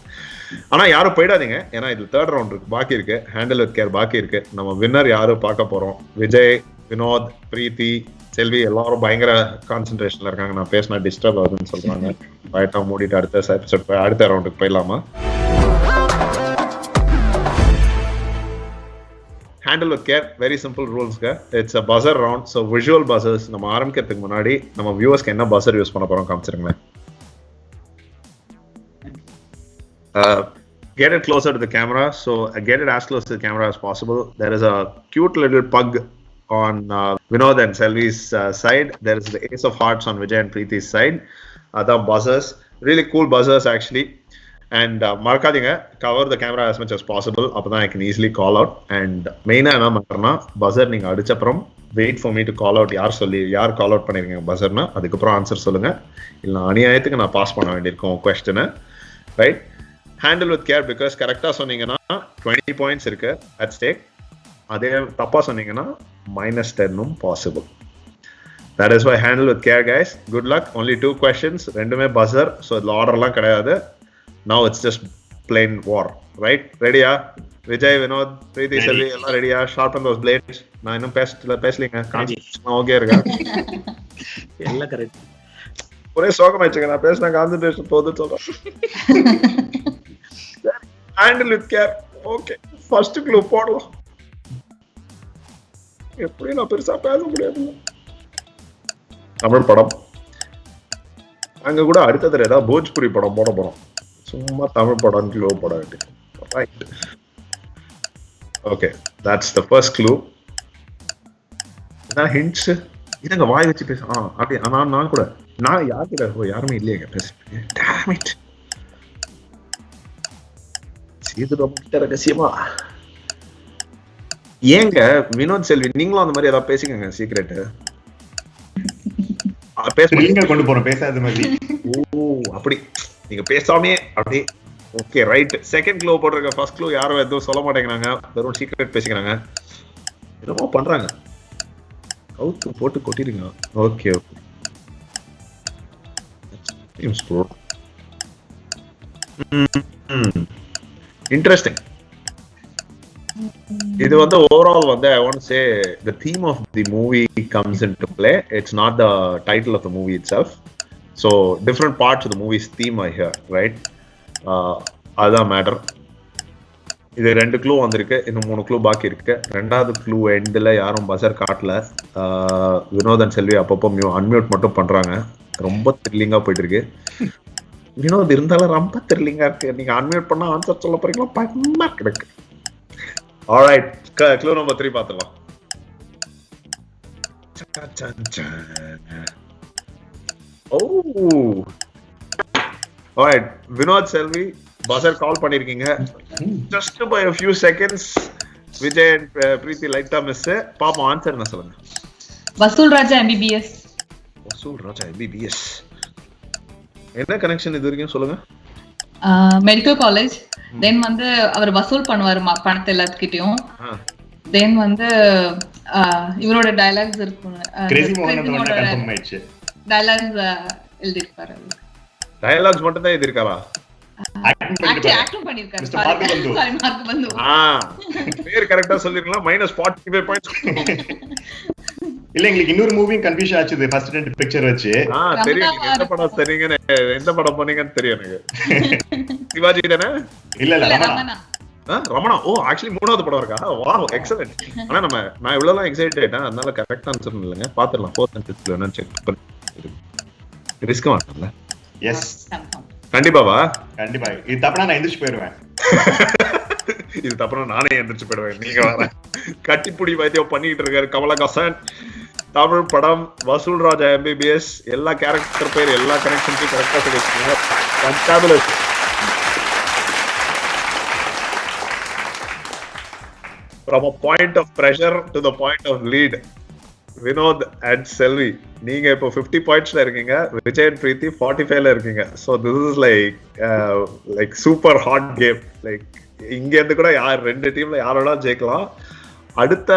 ஆனா யாரும் போயிடாதீங்க, ஏன்னா இது 3rd round பாக்கி இருக்கு. Handle with care பாக்கி இருக்கு. நம்ம வின்னர் யாரும் பார்க்க போறோம். விஜய், வினோத், பிரீத்தி, செல்வி எல்லாரும் பயங்கர கான்சென்ட்ரேஷன்ல இருக்காங்க. நான் பேசினா டிஸ்டர்ப் ஆகுதுன்னு சொல்றாங்க. பயட்டா மூடிட்டு அடுத்த ரவுண்டுக்கு போயிடலாமா? Handle with care, very simple ரூல்ஸ்ங்க. It's a buzzer round. So visual buzzers. நம்ம ஆரம்பிக்கிறதுக்கு முன்னாடி நம்ம வியூவர்ஸ்க்கு என்ன பஸர் யூஸ் பண்ண போறோம் காமிச்சிருங்களேன். Get it closer to the camera. So get it as close to the camera as possible. There is a cute little pug on Vinod and Selvi's side. There is the ace of hearts on Vijay and Preethi's side. The buzzers, really cool buzzers actually. And marakadinga, cover the camera as much as possible. Appo I can easily call out. And main ah enna matrna, buzzer neenga adichapram wait for me to call out. yaar call out pannireenga buzzer na adukapra answer solunga. illa aniyayathukku na pass panna vendirukkom question, right? Handle with care, because correct ah sonningana 20 points irukku at stake. அதே தப்பா சொன்னீங்கன்னா -10 possible. That is why handle with care, guys. Good luck. Only 2 questions. ரெண்டுமே buzzer. So the order எல்லாம் கிடையாது. Now it's just plain war. Right? Ready-யா? Vijay, Vinod, பிரீத்தி, செல்வி எல்லாம் ரெடியா? Sharpen those blades. நான் இன்னும் பேசலீங்க. கான்சென்ட்ரேஷன் ஓகே இருக்கா? எல்லாம் கரெக்ட். ஒரே சோகமாயிடுச்சுங்க, நான் பேசின கான்சென்ட்ரேஷன் போகுது சொல்றேன். Handle with care. Okay. First clue போடலாம். எப்படி நான் பெருசா பேச முடியாது. தமிழ் படம். அங்க கூட அடுத்தது ஏதாவது போஜ்புரி படம் போட போறோம். சும்மா தமிழ் படம் க்ளூ போட வேண்டியது. Right. Okay, that's the first clue. நான் ஹிண்ட்ஸ் இதங்க வாய் வச்சு பேச. அப்படியே நான் கூட நான் யார்கிட்ட யாருமே இல்லையேங்க பேச. Damn it. இது ரொம்ப ரகசியமா. ஏங்க வினோத் செல்வி நீங்களும் அந்த மாதிரி ஏதாவது பேசிக்கங்க சீக்ரெட். நீங்க கொண்டு போறோம் பேசாத மாதிரி. ஓ அப்படி நீங்க பேசாமே அப்படி. Okay right. செகண்ட் க்ளோ போட்டிருக்க ஃபர்ஸ்ட் க்ளோ யாரும் எதுவும் சொல்ல மாட்டேங்கிறாங்க, வெறும் சீக்ரெட் பேசிக்கிறாங்க. என்னமோ பண்றாங்க, கவுத்து போட்டு கொட்டிருங்க. Okay okay interesting. இது வந்து overall வந்து I want to say the theme of the movie comes into play. It's not the title of the movie itself. So different parts of the movie's theme are here, right? அதுதான் matter. இது 2 clue வந்திருக்கு, இன்னும் 3 clue பாக்கி இருக்கு. 2வது clue எண்டில் யாரும் பசர் காட்டல. வினோதன் செல்வி அப்பப்போ அன்மியூட் மட்டும் பண்றாங்க. ரொம்ப த்ரில்லிங்கா போயிட்டு இருக்கு. வினோத் இருந்தாலும் ரொம்ப த்ரில்லிங்கா இருக்கு. நீங்க அன்மியூட் பண்ணா ஆன்சர் சொல்ல போறீங்களா? பயமா இருக்கு. ஆல்ரைட், க்ளூ நம்பர் 3 பாத்துடலாம். Oh alright, Vinod Selvi buzzer call பண்ணிருக்கீங்க. Just by a few seconds Vijay and Preethi லைட்டா மிஸ். பாப்போம் ஆன்சர் என்ன சொல்லுங்க. வசூல் ராஜா MBBS. வசூல் ராஜா MBBS என்ன கனெக்ஷன் இது வரைக்கும் சொல்லுங்க. Medical college. தென் வந்து அவர் வசூல் பண்ணுவாரு பணத்தை எல்லாத்துக்கிட்டையும். தென் வந்து இவரோட டயலாக்ஸ் இருக்கும். டயலாக்ஸ் எழுதிருப்பாரு. டயலாக்ஸ் மட்டும் தான் எழுதிருக்காரா? ஆக்டிங் பண்ணிருக்காரு. சாரி மார்க் பந்து. பேர் கரெக்ட்டா சொல்லிருக்கலாம். -45 பாயிண்ட்ஸ். இல்ல எங்களுக்கு இன்னொரு மூவியும் கன்ஃபியூஷன் ஆச்சு ஃபர்ஸ்ட் 2 பிக்சர் வச்சு. தெரியும் நீங்க எந்த படம் தெரியுங்க, எந்த படம் பண்ணீங்கன்னு தெரியும் எனக்கு. சிவாஜி தானே? இல்ல ரமணா. ரமணா. ஓ ஆக்சுவலி 3வது படம் இருக்கா? Wow excellent. ஆனா நான் இவ்வளவு எக்ஸைட்டட் ஆயிட்டேன், அதனால கரெக்ட் ஆன்சர் இல்லங்க. பாத்துறலாம் 4th and 5th வேணா செக் பண்ணி ரிஸ்க் மாட்டல. எஸ் கண்டிப்பாவா? கண்டிப்பா. இது தப்பனா நான் எந்திரச்சு போயிடுவேன். இது தப்பனா நானே எந்திரச்சு போயிடுவேன். நீங்க வர கட்டிப்புடி வைத்தியம் பண்ணிட்டு இருக்காரு கமலஹாசன். தமிழ் படம் வசூல் ராஜா MBBS. எல்லா கேரக்டர் பேர் எல்லா கனெக்ஷன்ஸையும் கரெக்டா சொல்லிருக்கீங்க. ஃபண்டாபுலஸ். From a point of pressure to the point of lead. Vinod and Selvi நீங்க இப்போ 50 பாயிண்ட்ஸ்ல இருக்கீங்க. விஜய் அண்ட் பிரீத்தி 45ல இருக்கீங்க. So this is like super hot game. Like இங்க இருந்து கூட யார் 2 டீம்ல யாரோட ஜெயிக்கலாம். அடுத்த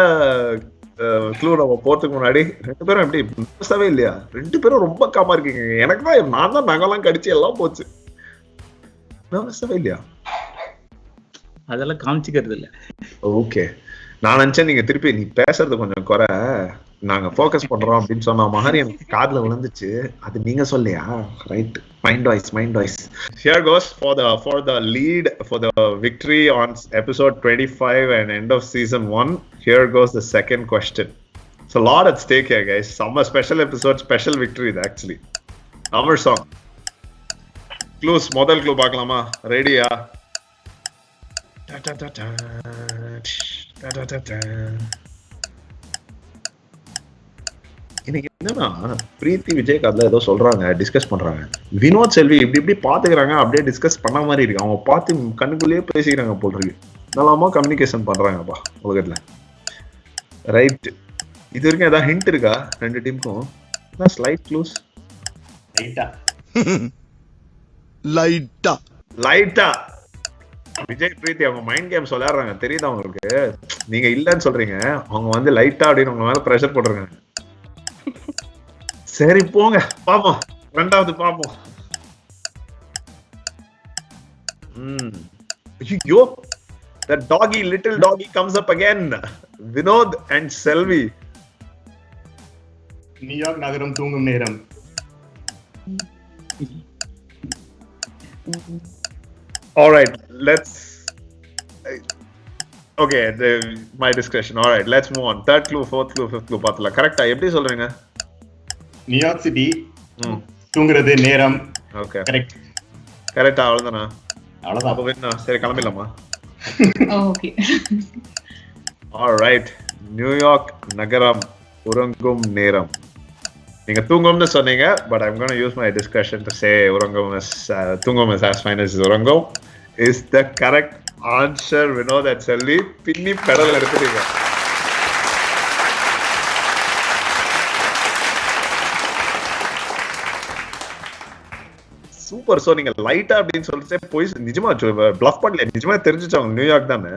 க்ளூ நம்ம போறதுக்கு முன்னாடி 2 பேரும் எப்படி பேசவே இல்லையா? 2 பேரும் ரொம்ப காமா இருக்கீங்க. எனக்கு தான் நான் தான் நகலாம் கடிச்சு எல்லாம் போச்சு. பேசவே இல்லையா? அதெல்லாம் காமிச்சிக்கிறது இல்ல. ஓகே, நான் நினைச்சேன் நீங்க திருப்பி நீ பேசுறது கொஞ்சம் குறை, நாங்க ஃபோக்கஸ் பண்றோம் அப்படின்னு சொன்ன மாதிரி எனக்கு காதுல விழுந்துச்சு. அது நீங்க சொல்லியா? Right. Mind voice. Here goes for the lead for the victory on episode 25 and end of season 1. Here goes the second question. It's a lot at stake here, guys. Some special episode, special victory actually. Our song. Clues. முதல் clue பார்க்கலாமா? ரெடியா? எனக்கு என்னன்னா பிரீத்தி விஜய் கதையில ஏதோ சொல்றாங்க, discuss பண்றாங்க. வினோத் செல்வி இப்படி பாத்துக்கிறாங்க, அப்படியே டிஸ்கஸ் பண்ண மாதிரி இருக்கு. அவங்க பார்த்து கண்ணுக்குள்ளேயே பேசிக்கிறாங்க போல் இருக்கு. நல்லாமா கம்யூனிகேஷன் பண்றாங்கப்பா உலகத்துல. ரைட். இது வரைக்கும் ஏதாவது ஹிண்ட் இருக்கா 2 டீமுக்கும்? Slight clues. லைட்டா விஜய் பிரீத்தி அவங்க மைண்ட் கேம் விளையாடுறாங்க, தெரியுதா உங்களுக்கு? நீங்க இல்லன்னு சொல்றீங்க, அவங்க வந்து லைட்டா அப்படின்னு உங்க மேல பிரஷர் போடுறாங்க. சரி போங்க பாப்போம், 2வது பாப்போம். ஐயோ, the doggy, little doggy comes up again. Vinod and Selvi. New York நகரம் தூங்கும் நேரம். All right, let's. Okay, my discretion. All right, let's move on. 3rd clue, 4th clue, 5th clue பாத்தல. கரெக்ட்டா எப்படி சொல்றீங்க? நியூயார்க் சிட்டி தூங்குறது நேரம். Okay, correct. அவ்வளவுதானா? அவ்வளவுதான். அப்ப வேணா சரி கிளம்பிடலாமா? ஓகே. All right, நியூயார்க் நகரம் உறங்கும் நேரம். நீங்க தூங்கும்னு சொன்னீங்க, but I'm going to use my discretion to say urangum is tungum is as fine as urangum is the correct answer Vinod and Selvi பின்னி பெடல் எடுத்துட்டீங்க. சூப்பர். சோ நீங்க லைட்டா அப்படின்னு சொல்லிட்டு போய் நிஜமா ப்ளஃப் பண்ணல, நிஜமா தெரிஞ்சுச்சு அவங்க நியூயார்க் தானே.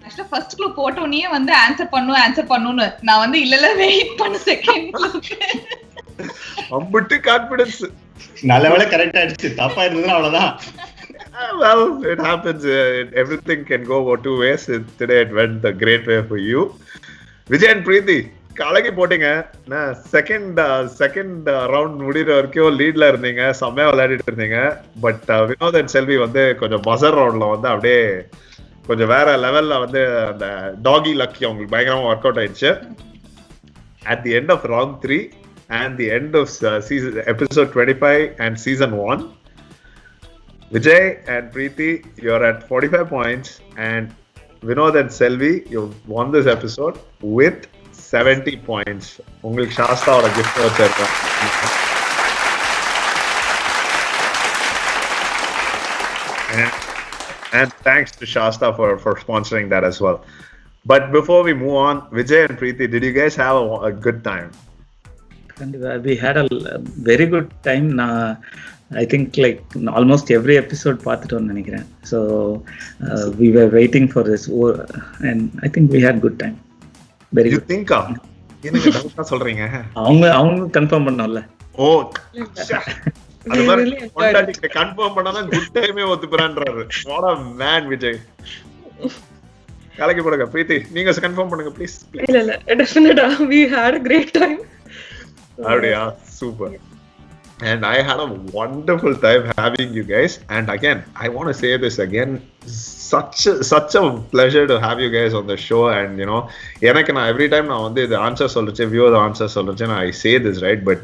ஆக்சுவலா ஃபர்ஸ்ட் க்ளூ போட்ட உடனே வந்து ஆன்சர் பண்ணுன்னு நான் வந்து இல்ல வெயிட் பண்ண செகண்ட் க்ளூக்கு அம்பிட்டு கான்ஃபிடன்ஸ். நல்லவேளை கரெக்ட் ஆயிடுச்சு, தப்பா இருந்ததுன்னா அவ்வளவுதான். Well, it happens. Everything can go two ways. Today it went the great way for you. Vijay and Preeti, கலக்கி போட்டீங்க. செகண்ட் ரவுண்ட் முடிகிற வரைக்கும் லீட்ல இருந்தீங்க, செம்மையா விளையாடிட்டு இருந்தீங்க. பட் வினோத் அண்ட் செல்வி வந்து கொஞ்சம் பசர் ரவுண்ட்ல வந்து அப்படியே கொஞ்சம் வேற லெவல்ல வந்து அந்த டாகி லக்கி அவங்களுக்கு பயங்கரமா ஒர்க் அவுட் ஆயிடுச்சு. At the end of round 3 and the end of episode 25 and season 1, Vijay and Preeti, you're at 45 points, and Vinod and Selvi, you've won this episode with 70 points. உங்களுக்கு சாஸ்தாவோட gift வச்சிருக்கேன். And thanks to Shasta for sponsoring that as well. But before we move on, Vijay and Preeti, did you guys have a good time? We had a very good time. I think like almost every episode பார்த்துட்டோம்னு நினைக்கிறேன். So we were waiting for this and I think we had good time. Very you good. think என்னங்க டவுட்டா சொல்றீங்க? அவங்க confirm பண்ணோம்ல. ஓ அது மாதிரி contact confirm பண்ணாதான் good டைமே ஒத்துப்பறான்றாரு. What a man Vijay. கலக்கி போடுங்க. பிரீத்தி நீங்க கன்ஃபார்ம் பண்ணுங்க ப்ளீஸ். இல்ல டெஃபினட்டா we had a great time. அப்படியா? Super. And I had a wonderful time having you guys. And again, I want to say this again. Such a pleasure to have you guys on the show. And you know, every time now the answer solluche, view the answer solluche, I say this, right? But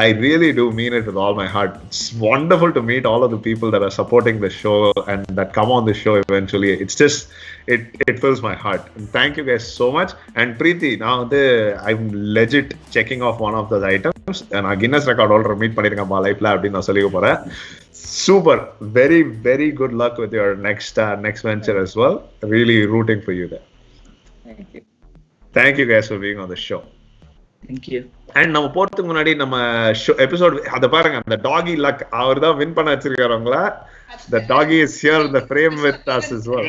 I really do mean it with all my heart. It's wonderful to meet all of the people that are supporting the show and that come on the show eventually. It's just, it fills my heart. And thank you guys so much. And Preeti, now I'm legit checking off one of those items. And I Guinness record holder meet பண்ணிருக்கேன் my life lab அப்படின்னு நான் சொல்லிக்க போறேன். Super. Very, very good luck with your next venture as well. Really rooting for you there. Thank you. Thank you guys for being on the show. Thank you. And நம்ம போறதுக்கு முன்னாடி நம்ம episode அத பாருங்க, அந்த டாகி லக் அவர் தான் win பண்ண வச்சிருக்காருங்களா. The doggy is here in the frame with us as well.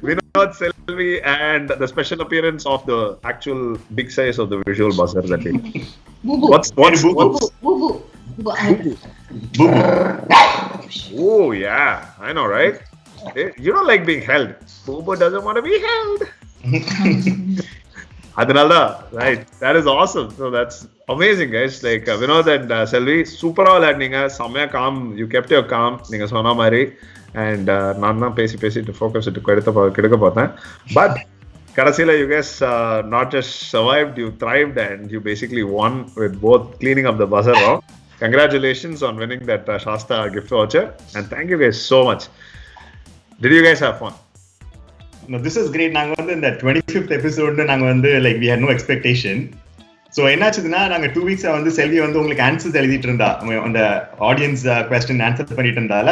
Vinod, Selvi, and the special appearance of the actual big size of the visual buzzer that day. What's Oh yeah, I know, right? You don't like being held. Boo doesn't want to be held. Adnalda, right? That is awesome. So that's amazing, guys. Like Vinod and Selvi, super all learninga. Samya calm. You kept your calm. Ninga sona mari. And nanna pesi to focus to kedukka paatha. But kadasila, you guys not just survived, you thrived, and you basically won with both cleaning up the buzzer round. Congratulations on winning that Shasta gift voucher. And thank you guys so much. Did you guys have fun? No, this is great. நாங்க வந்து இந்த 25th episode நாங்க வந்து like we had no expectation. So என்னாச்சுதுன்னா நாங்க 2 weeks வந்து செல்வி வந்து உங்களுக்கு answers எழுதிட்டு இருந்தா, அந்த ஆடியன்ஸ் கொஸ்டின் ஆன்சர் பண்ணிட்டு இருந்தால,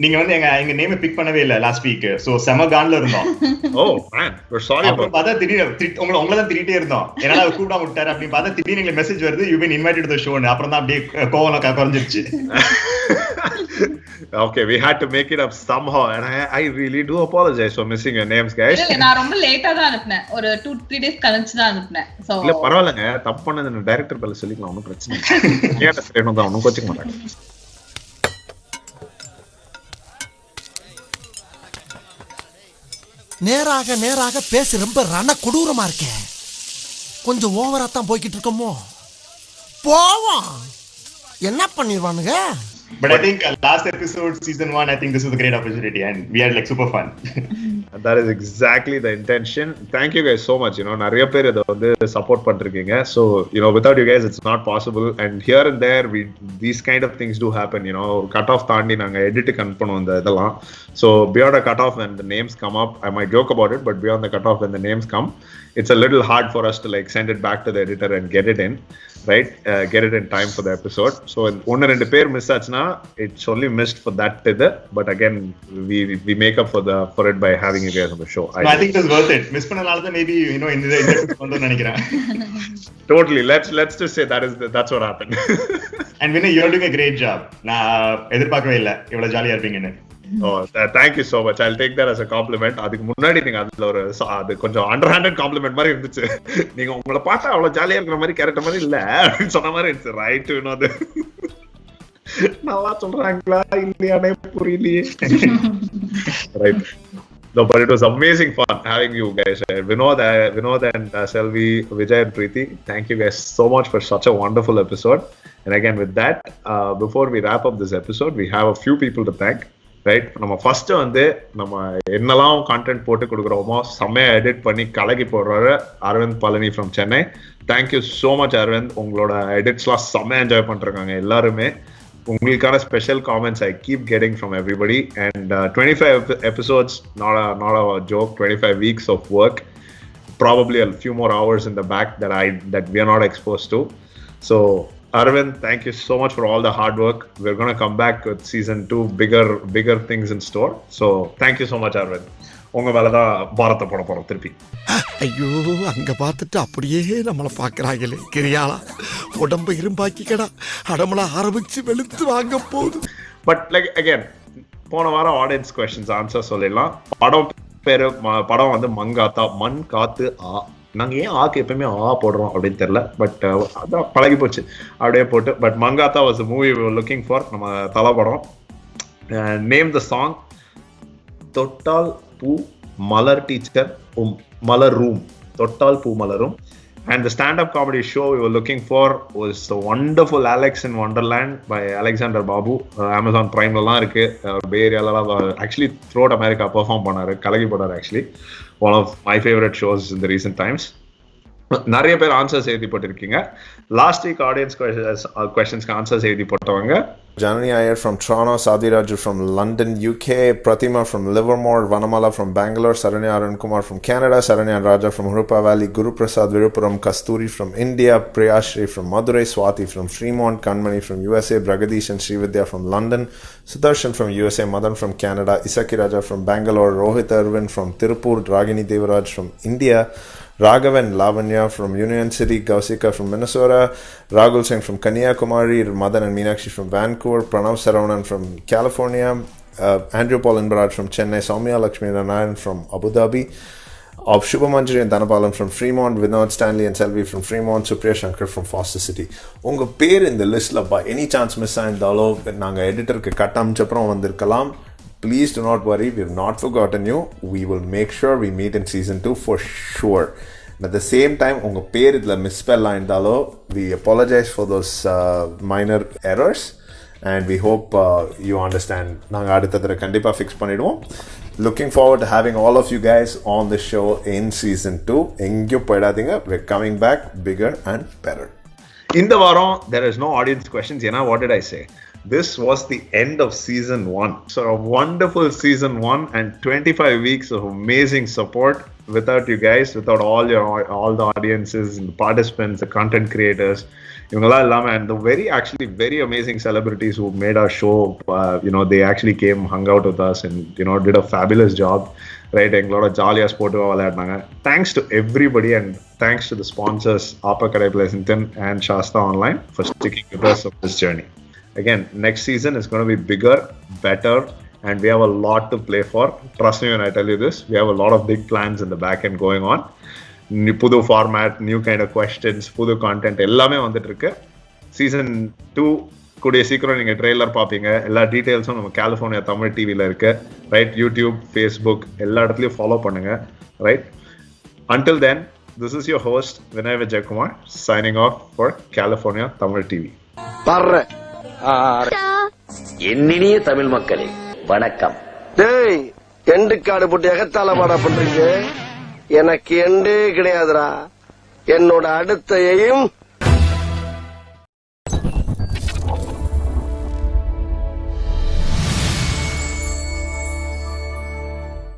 நீங்க வந்து எங்க நேமை பிக் பண்ணவே இல்ல லாஸ்ட் வீக். சோ செம கான்ல இருந்தோம். Oh man, we're sorry about that. பார்த்தா திடீர்னு உங்களை தான் திட்டிட்டே இருந்தோம். என்னால கூப்பிடாம விட்டாரு அப்படின்னு பார்த்தா திடீர்னு எங்களுக்கு மெசேஜ் வருது, you been invited to the show. அப்புறம் தான் அப்படியே கோவம் குறைஞ்சிருச்சு. Okay, we had to make it up somehow, and I really do apologize for missing your names, guys. இல்ல நான் ரொம்ப லேட்டா தான் அனுப்புனேன், ஒரு 2-3 days கழிச்சு தான் அனுப்புனேன். சோ இல்ல பரவாயில்லைங்க, தப்பு பண்ணது டைரக்டர் பேர்ல சொல்லிக்கலாம், ஒன்றும் பிரச்சனை இல்லை. ஏன் ஸ்கிரீன் தான் ஒன்றும் கோச்சிக்க மாட்டாங்க. நேராக பேச ரொம்ப ரண கொடூரமா இருக்கே. கொஞ்சம் ஓவரா தான் போய்கிட்டு இருக்கோமோ. போவோம், என்ன பண்ணிடுவானுங்க. But I think last episode, season 1, I think this was a great opportunity and we had like super fun. And that is exactly the intention. Thank you guys so much. You know, நிறைய பேர் இதை வந்து support பண்ணிருக்கீங்க. So, you know, without you guys, it's not possible. And here and there, these kind of things do happen. You know, cut off தாண்டி நாங்க எடிட்டுக்கு அனுப்பணும் இந்த இதெல்லாம். So, beyond a cut off when the names come up, I might joke about it, but beyond the cut off when the names come, it's a little hard for us to like send it back to the editor and get it in. right? Get it in time for the episode. So one or two pair miss aachna, it's only missed for that tether, but again we make up for it by having you guys on the show. I think it was worth it. Miss pannalala da maybe in the kondu nenikiren. Totally. Let's just say that's what happened. And Vinay, you're doing a great job. Na edirpaakave illa ivla jolly irpingenu. Oh, thank you so much. I'll take that as a compliment. அதுக்கு முன்னாடி நீங்க அதுல ஒரு அது கொஞ்சம் அண்டர்ஹேண்டட் complement மாதிரி இருந்துச்சு. நீங்க உங்களை பார்த்தா அவ்வளவு ஜாலியா இருக்கிற மாதிரி கேரக்டர் மாதிரி இல்ல அப்படின்னு சொன்ன மாதிரி இருந்துச்சு. ரைட் வினோத். நல்லா சொல்றாங்களா இல்லையானே புரியலையே. Right. No, but it was amazing fun having you guys. Vinod and Selvi, Vijay and Preeti, thank you guys so much for such a wonderful episode. And again, with that, before we wrap up this episode, we have a few people to thank. Right, நம்ம first வந்து நம்ம என்னெல்லாம் content போட்டு கொடுக்குறோமோ செம்மையா edit பண்ணி கலக்கி போடுறாரு Aravind Palani from Chennai. Thank you so much Aravind. உங்களோட எடிட்ஸ்லாம் செம்மையா என்ஜாய் பண்ணிருக்காங்க எல்லாருமே. உங்களுக்கான special comments I keep getting from everybody. And 25 episodes, not a joke, 25 weeks of work, probably a few more hours in the back that we are not exposed to. So Arvind, thank you so much for all the hard work. We're going to come back with season 2, bigger things in store. So thank you so much, Arvind. உங்க மேலதான் பாரத்தை போட போறோம் திருப்பி. ஐயோ, அங்க பார்த்துட்டு அப்படியே நம்மளை பாக்குறாங்களே கிரியாளா, உடம்பு இரும்பாக்கிக்கடா, அடமள ஆரம்பிச்சு வெளுத்து வாங்க போகுது. பட் லைக் அகைன் போன வாரம் ஆடியன்ஸ் கொஸ்டின்ஸ் ஆன்சர் சொல்லிடலாம். படம் வந்து மங்காத்தா, மண் காத்து ஆ. நாங்க ஏன் ஆக்கு எப்பவுமே போடுறோம் அப்படின்னு தெரியல, பட் அதான் பழகி போச்சு அப்படியே போட்டு. But Mankatha was movie looking for நம்ம தலை படம். நேம் த சாங் தொட்டால் பூ மலர் டீச்சர் மலர் ரூம், தொட்டால் பூ மலரும். And the stand-up comedy show we were looking for was the wonderful Alex in Wonderland by Alexander Babu. Amazon Prime la irukku. Bay Area la actually throughout America perform பண்ணாரு, கலகி போனாரு. Actually one of my favorite shows in the recent times. நிறைய பேர் answers எழுதி போட்டிருக்கீங்க. Last week audience கொஸ்டின்ஸ்க்கு answers எழுதி போட்டவங்க Janani Iyer from Toronto, Sadhi Raju from London, UK, Pratima from Livermore, Vanamala from Bangalore, Saranya Arun Kumar from Canada, Saranya Raja from Hurupa Valley, Guru Prasad Virupuram, Kasturi from India, Priyashri from Madurai, Swati from Fremont, Kanmani from USA, Bragadish and Srividya from London, Sudarshan from USA, Madan from Canada, Isaki Raja from Bangalore, Rohit Arvind from Tirupur, Ragini Devaraj from India, Raghavan Lavanya from Union City, Gausika from Minnesota, Rahul Singh from Kanyakumari, Madan and Meenakshi from Vancouver, Pranav Saravanan from California, Andrew Paul Inbaraj from Chennai, Soumya Lakshmi Narayan from Abu Dhabi, Shubha Manjari and Dhanapalam from Fremont, Vinod Stanley and Selvi from Fremont, Supriya Shankar from Foster City. Unga per in the list la by any chance miss ஆயிருந்தாலோ நாங்க எடிட்டருக்கு கட்டாமிச்ச அப்புறம் வந்திருக்கலாம். Please do not worry, we have not forgotten you. We will make sure we meet in season 2 for sure. And at the same time, unga per idla misspell aayindalo, we apologize for those minor errors and we hope you understand. Naanga adutha kandipa fix pannidvom. Looking forward to having all of you guys on the show in season 2. Engyu poidadinga, we're coming back bigger and better. In the varam there is no audience questions. What did I say? This was the end of season 1. So a wonderful season 1 and 25 weeks of amazing support. Without you guys, without all the audiences and the participants, the content creators, and the very amazing celebrities who made our show, they actually came, hung out with us and, did a fabulous job. Right? Engloda jolly sport valadanga. Thanks to everybody and thanks to the sponsors, Appa Kadai Pleasanton and Shasta Online for sticking with us on this journey. Again, next season is going to be bigger, better, and we have a lot to play for. Trust me when I tell you this. We have a lot of big plans in the back end going on. New pudu format, new kind of questions, pudu content, ellame vandittu irukku. Season 2 கூடிய சீக்கிரம் நீங்க trailer பாப்பீங்க. எல்லா டீடைல்ஸும் நம்ம California Tamil டிவில இருக்கு. Right, YouTube, Facebook எல்லா இடத்துலயும் ஃபாலோ பண்ணுங்க. Right, until then, this is your host Vinay Vijay Kumar signing off for California Tamil TV. என்னினிய தமிழ் மக்களே வணக்கம். டேய், எண்டு காடு போட்டு எகத்தால பாடா பண்றீங்க. எனக்கு எண்டே கிடையாதுடா. என்னோட அடுத்த எய்ம்